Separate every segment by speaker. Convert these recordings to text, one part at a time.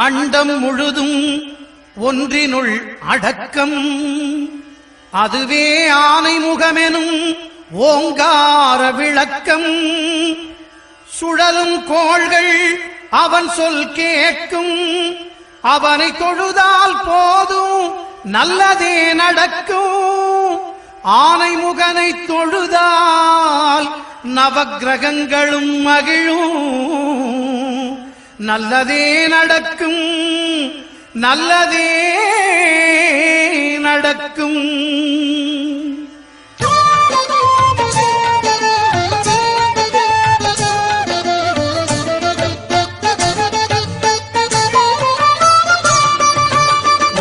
Speaker 1: அண்டம் முழுதும் ஒன்றினுள் அடக்கம். அதுவே ஆனைமுகமெனும் ஓங்கார விளக்கம். சுழலும் கோள்கள் அவன் சொல் கேட்கும். அவனை தொழுதால் போதும் நல்லதே நடக்கும். ஆனைமுகனை தொழுதால் நவக்கிரகங்களும் மகிழும். நல்லதே நடக்கும், நல்லதே நடக்கும்.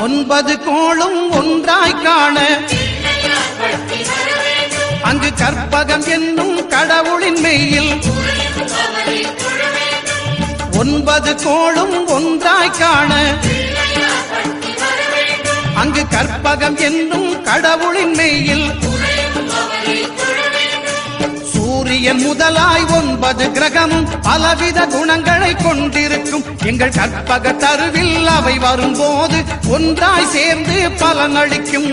Speaker 1: ஒன்பது கோளும் ஒன்றாய் காண அங்கு கற்பகம் என்னும் கடவுளின் மெய்யில். ஒன்பது கோளும் ஒன்றாய் காண அங்கு கற்பகம் என்னும் கடவுளின் மெய்யில். சூரியன் முதலாய் 9 கிரகமும் பலவித குணங்களை கொண்டிருக்கும். எங்கள் கற்பக தருவில் அவை வரும்போது ஒன்றாய் சேர்ந்து பலனளிக்கும்.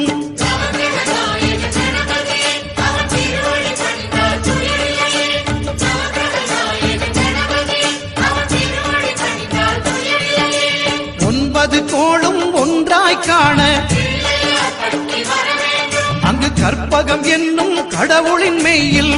Speaker 1: கோளும் ஒன்றாய் காண அங்கு கற்பகம் என்னும் கடவுளின் மெய்யில்.